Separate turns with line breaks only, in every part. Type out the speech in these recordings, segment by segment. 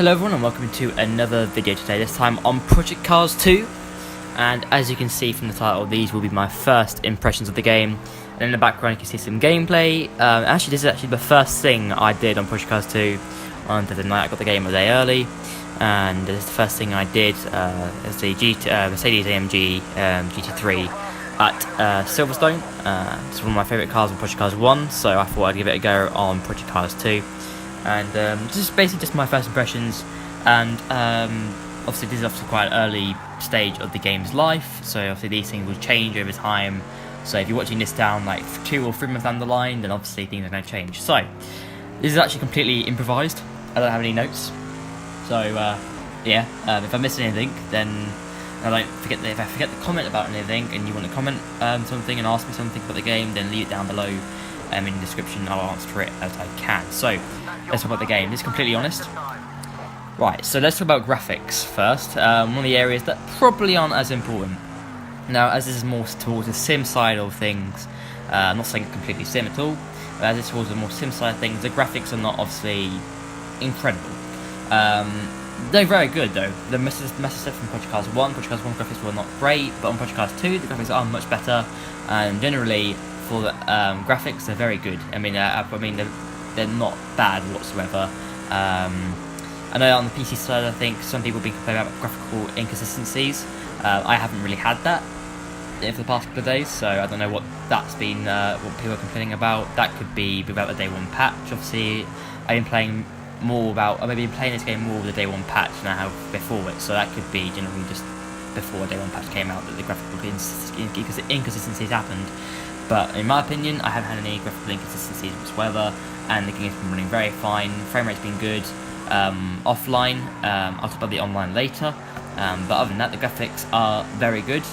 Hello everyone and welcome to another video today, this time on Project Cars 2. And as you can see from the title, these will be my first impressions of the game. And in the background you can see some gameplay. Actually this is actually the first thing I did on Project Cars 2 on the night I got the game a day early. And this is the first thing I did as the Mercedes-AMG GT3 at Silverstone. It's one of my favourite cars on Project Cars 1, so I thought I'd give it a go on Project Cars 2. And this is basically just my first impressions, and obviously this is obviously quite an early stage of the game's life, so obviously these things will change over time. So if you're watching this down like 2 or 3 months down the line, then obviously things are going to change. So this is actually completely improvised. I don't have any notes, so if I miss anything, then if I forget to comment about anything and you want to comment something and ask me something about the game, then leave it down below in the description. I'll answer it as I can. So let's talk about the game. Just completely honest. Right, so let's talk about graphics first. One of the areas that probably aren't as important. Now, as this is more towards the sim side of things, I'm not saying completely sim at all, but as it's towards the more sim side of things, the graphics are not obviously incredible. They're very good though. The message from Project Cars 1, graphics were not great, but on Project Cars 2 the graphics are much better, and generally for the graphics they're very good. I mean they're not bad whatsoever. I know on the PC side I think some people have been complaining about graphical inconsistencies. I haven't really had that for the past couple of days, so I don't know what that's been, what people are complaining about. That could be without the day 1 patch. Obviously I've been playing this game more with the day 1 patch than I have before it, so that could be generally just before day 1 patch came out that the graphical inconsistencies happened. But in my opinion, I haven't had any graphical inconsistencies whatsoever, and the game's been running very fine. Frame rate's been good. Offline, I'll talk about the online later. But other than that, the graphics are very good.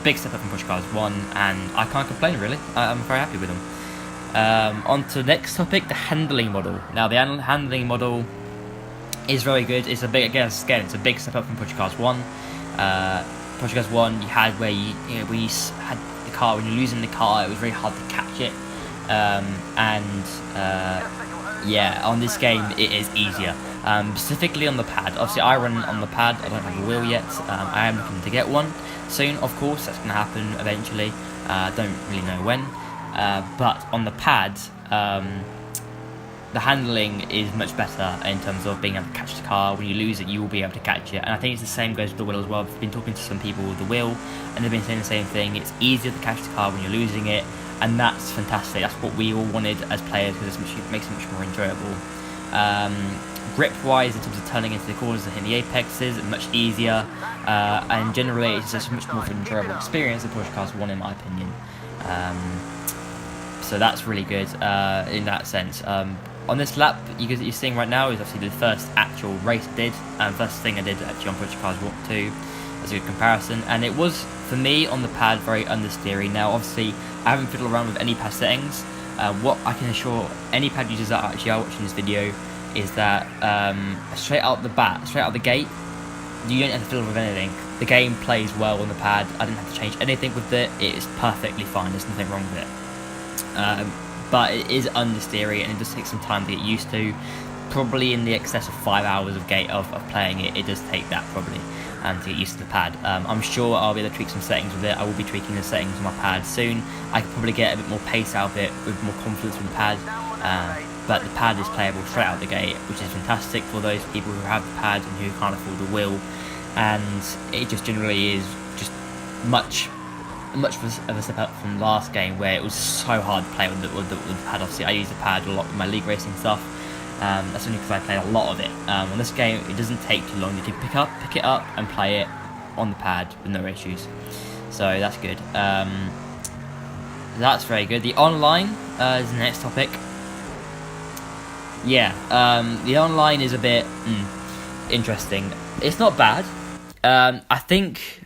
Big step up from Project Cars 1, and I can't complain really. I'm very happy with them. On to the next topic, the handling model. Now, the handling model is very good. It's a big, it's a big step up from Project Cars 1. Project Cars 1, you had where you had the car, when you're losing the car, it was very hard to catch it. On this game, it is easier. Specifically on the pad. Obviously, I run on the pad. I don't have a wheel yet. I am looking to get one soon. Of course, that's going to happen eventually. Don't really know when. But on the pad, the handling is much better in terms of being able to catch the car. When you lose it, you will be able to catch it. And I think it's the same goes with the wheel as well. I've been talking to some people with the wheel, and they've been saying the same thing. It's easier to catch the car when you're losing it, and that's fantastic. That's what we all wanted as players, because it makes it much more enjoyable. Grip-wise, in terms of turning into the corners and hitting the apexes, it's much easier. And generally, it's just much more of an enjoyable experience than Project Cars 1, in my opinion. So that's really good in that sense. On this lap, you're seeing right now is obviously the first actual race I did, and first thing I did actually on Project Cars 2 as a good comparison, and it was, for me, on the pad, very understeery. Now obviously I haven't fiddled around with any pad settings. What I can assure any pad users that actually are watching this video is that straight out the gate, you don't have to fiddle with anything. The game plays well on the pad. I didn't have to change anything with it. It is perfectly fine. There's nothing wrong with it. But it is understeery, and it does take some time to get used to. Probably in the excess of 5 hours of playing it. It does take that probably to get used to the pad. I'm sure I'll be able to tweak some settings with it. I will be tweaking the settings on my pad soon. I can probably get a bit more pace out of it with more confidence with the pad. But the pad is playable straight out the gate, which is fantastic for those people who have the pad and who can't afford the wheel. And it just generally is just much of a step up from the last game, where it was so hard to play with the pad. Obviously I use the pad a lot with my league racing stuff. That's only because I played a lot of it. On this game, it doesn't take too long. You can pick it up and play it on the pad with no issues. So that's good. That's very good. The online is the next topic. The online is a bit interesting. It's not bad. I think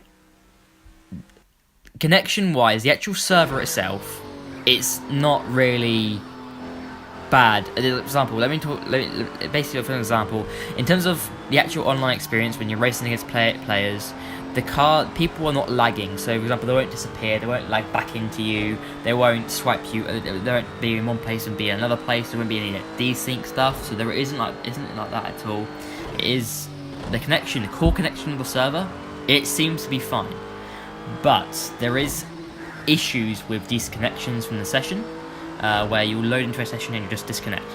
connection-wise, the actual server itself, it's not really bad. For example, basically for an example, in terms of the actual online experience when you're racing against players, people are not lagging. So for example, they won't disappear, they won't lag back into you, they won't swipe you, they won't be in one place and be in another place, there won't be any desync stuff. So there isn't like that at all. It is the connection, the core connection of the server. It seems to be fine, but there is issues with disconnections from the session, where you'll load into a session and you just disconnect.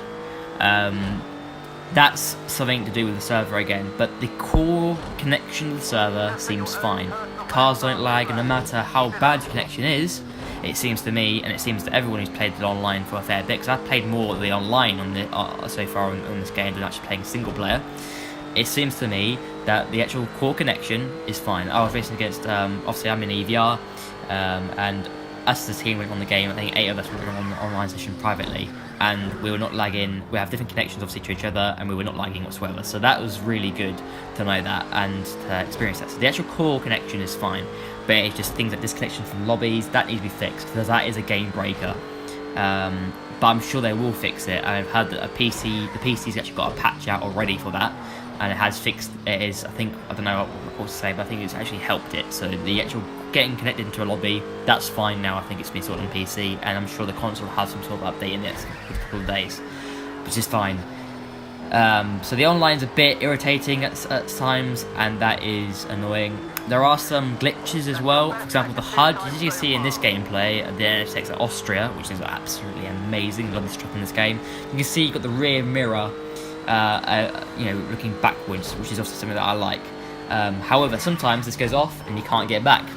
That's something to do with the server again, but the core connection to the server seems fine. Cars don't lag, and no matter how bad the connection is, it seems to me, and it seems to everyone who's played it online for a fair bit, because I've played more of the online on the so far on this game than actually playing single player. It seems to me that the actual core connection is fine. I was racing against, obviously I'm in EVR, and us as a team went on the game. I think 8 of us were on the online session privately, and we were not lagging. We have different connections obviously to each other, and we were not lagging whatsoever. So that was really good to know that and to experience that. So the actual core connection is fine, but it's just things like disconnection from lobbies that need to be fixed, because that is a game breaker. But I'm sure they will fix it. I've heard that the PC's actually got a patch out already for that, and it has fixed. It is, I don't know what reports to say, but I think it's actually helped it. So the actual getting connected into a lobby, that's fine now. I think it's been sorted on PC, and I'm sure the console will have some sort of update in the next couple of days, which is fine. So the online's a bit irritating at times, and that is annoying. There are some glitches as well. For example, the HUD, as you can see in this gameplay, the NSX at Austria, which is absolutely amazing. I love this stuff in this game. You can see you've got the rear mirror, looking backwards, which is also something that I like. However, sometimes this goes off and you can't get back,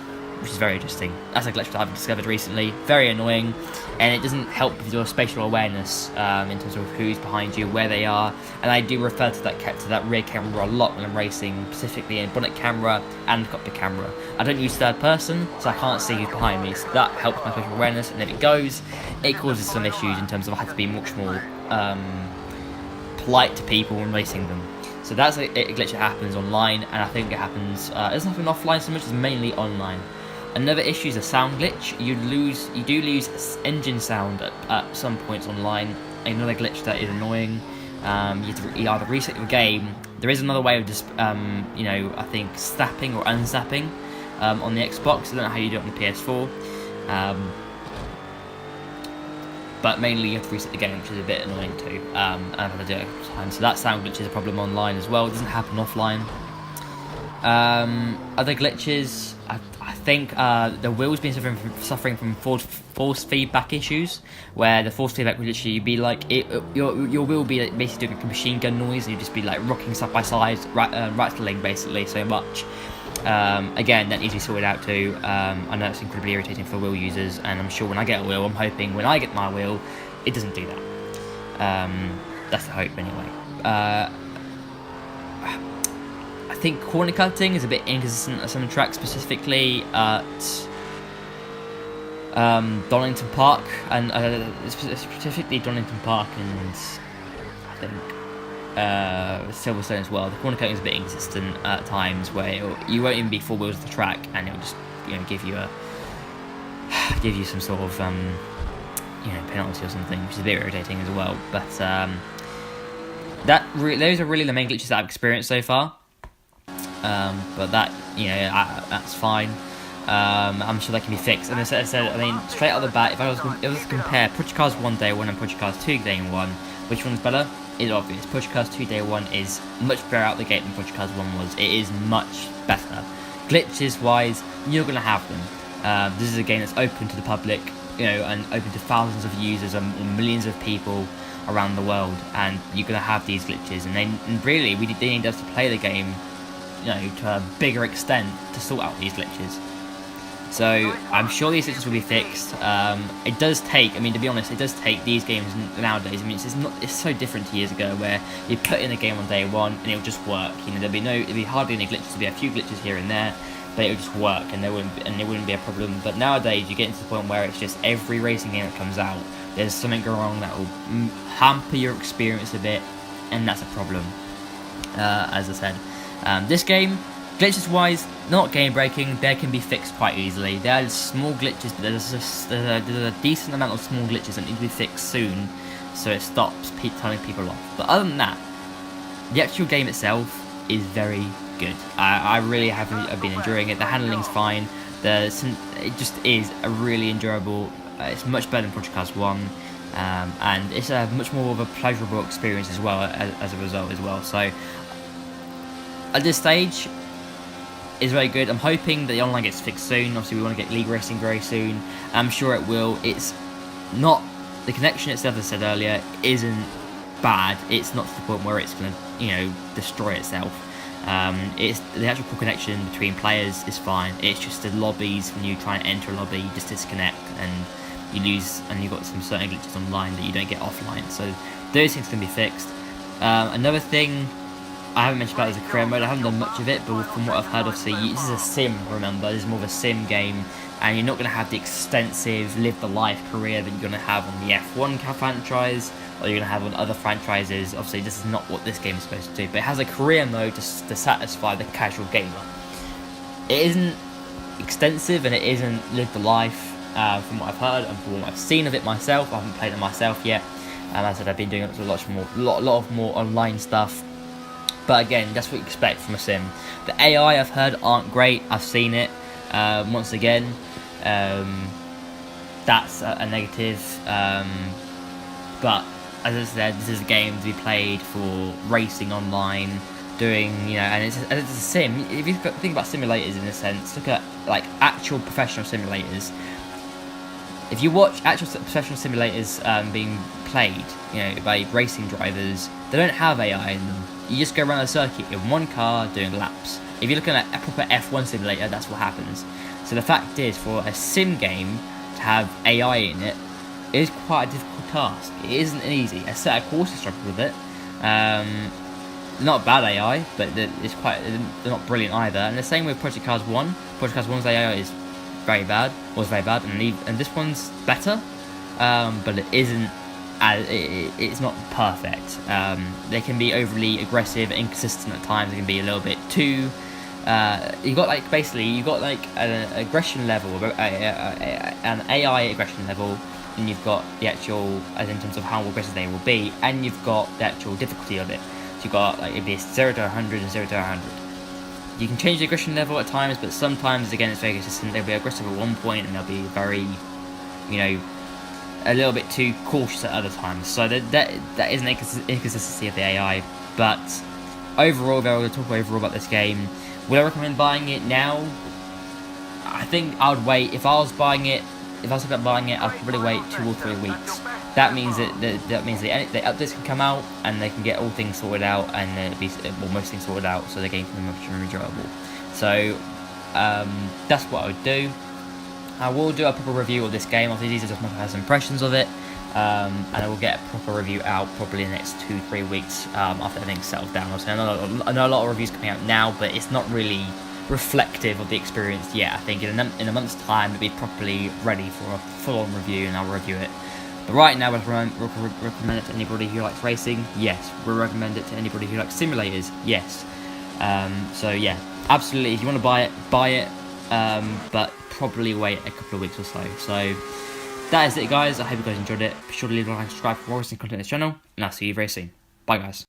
which is very interesting. That's a glitch that I've discovered recently. Very annoying, and it doesn't help with your spatial awareness in terms of who's behind you, where they are. And I do refer to that rear camera a lot when I'm racing, specifically in bonnet camera and cockpit camera. I don't use third person, so I can't see who's behind me. So that helps my spatial awareness, and if it goes, it causes some issues in terms of I have to be much more polite to people when racing them. So that's a glitch that happens online, and I think it happens. It doesn't happen offline so much; it's mainly online. Another issue is a sound glitch. You do lose engine sound at some points online. Another glitch that is annoying. You either reset your game. There is another way of just, I think snapping or unsapping on the Xbox. I don't know how you do it on the PS4. But mainly you have to reset the game, which is a bit annoying too. And I've had to do it all the time. So that sound glitch is a problem online as well. It doesn't happen offline. Other glitches, I think the wheel's been suffering from force feedback issues, where the force feedback would literally be like your wheel will be like basically doing a machine gun noise, and you just be like rocking side by side, rattling basically so much. Again, that needs to be sorted out too. I know it's incredibly irritating for wheel users, and I'm sure when I get a wheel, I'm hoping when I get my wheel, it doesn't do that. That's the hope anyway. I think corner cutting is a bit inconsistent at some tracks, specifically at Donington Park, and specifically Donington Park and I think Silverstone as well. The corner cutting is a bit inconsistent at times, where you won't even be 4 wheels of the track, and it'll just give you some sort of penalty or something, which is a bit irritating as well. But those are really the main glitches that I've experienced so far. But that, that's fine. I'm sure that can be fixed. And as I said, straight out of the bat, if I was to compare Project Cars 1 Day 1 and Project Cars 2 Day 1, which one's better? It's obvious. Project Cars 2 Day 1 is much better out the gate than Project Cars 1 was. It is much better. Glitches wise, you're going to have them. This is a game that's open to the public, and open to thousands of users and millions of people around the world, and you're going to have these glitches. And really, they need us to play the game to a bigger extent to sort out these glitches. So I'm sure these glitches will be fixed. It does take, to be honest, it does take these games nowadays. It's so different to years ago, where you put in a game on day one and it'll just work. There'd be hardly any glitches. There'd be a few glitches here and there, but it would just work, and it wouldn't be a problem. But nowadays, you get to the point where it's just every racing game that comes out, there's something going wrong that will hamper your experience a bit, and that's a problem. As I said. This game, glitches wise, not game breaking. They can be fixed quite easily. There are small glitches, but there's a decent amount of small glitches that need to be fixed soon, so it stops turning people off. But other than that, the actual game itself is very, good. I really I've been enjoying it. The handling's fine. It just is a really enjoyable. It's much better than Project Cars 1, and it's a much more of a pleasurable experience as well as a result as well. So at this stage, it's very good. I'm hoping that the online gets fixed soon. Obviously, we want to get League Racing very soon. I'm sure it will. It's not the connection itself, as I said earlier, isn't bad. It's not to the point where it's going to, destroy itself. It's the actual connection between players is fine. It's just the lobbies, when you try and enter a lobby, you just disconnect and you lose, and you've got some certain glitches online that you don't get offline. So those things can be fixed. Another thing I haven't mentioned about is a career mode. I haven't done much of it, but from what I've heard, obviously, this is a sim, remember, this is more of a sim game, and you're not going to have the extensive live the life career that you're going to have on the F1 franchise, or you're going to have on other franchises. Obviously, this is not what this game is supposed to do, but it has a career mode to satisfy the casual gamer. It isn't extensive, and it isn't live the life, from what I've heard, and from what I've seen of it myself. I haven't played it myself yet, and as I said, I've been doing a lot of more online stuff. But again, that's what you expect from a sim. The AI I've heard aren't great. I've seen it. Once again, that's a negative. But as I said, this is a game to be played for racing online, doing, and it's a sim. If you think about simulators in a sense, look at like actual professional simulators. If you watch actual professional simulators being played, by racing drivers, they don't have AI in them. You just go around the circuit in one car doing laps. If you're looking at a proper F1 simulator, that's what happens. So the fact is, for a sim game to have AI in it is quite a difficult task. It isn't easy. A set of courses struggle with it. Not bad AI, but they're not brilliant either. And the same with Project Cars 1. Project Cars 1's AI was very bad, and this one's better, but it isn't. It's not perfect. They can be overly aggressive, inconsistent at times. They can be a little bit too. You've got an aggression level, an AI aggression level, and you've got the actual, as in terms of how aggressive they will be, and you've got the actual difficulty of it. So you've got it'd be 0 to 100 and 0 to 100. You can change the aggression level at times, but sometimes again it's very consistent. They'll be aggressive at one point, and they'll be very, a little bit too cautious at other times. So that is an inconsistency of the AI. But overall, if I were to talk overall about this game, would I recommend buying it now? I think I would wait. If I was thinking about buying it, I'd probably wait 2 or 3 weeks. That means that the updates can come out, and they can get all things sorted out, and most things sorted out, so the game can be much more enjoyable. So that's what I would do. I will do a proper review of this game. Obviously, these are just my first impressions of it, and I will get a proper review out probably in the next 2-3 weeks after everything's settled down. Obviously, I know a lot of reviews coming out now, but it's not really reflective of the experience yet. I think in a month's time, it'll be properly ready for a full-on review, and I'll review it. But right now, I recommend it to anybody who likes racing. Yes, we recommend it to anybody who likes simulators. Yes. So yeah, absolutely. If you want to buy it. But probably wait a couple of weeks or so. So that is it, guys. I hope you guys enjoyed it. Be sure to leave a like and subscribe for more racing content on this channel, and I'll see you very soon. Bye, guys.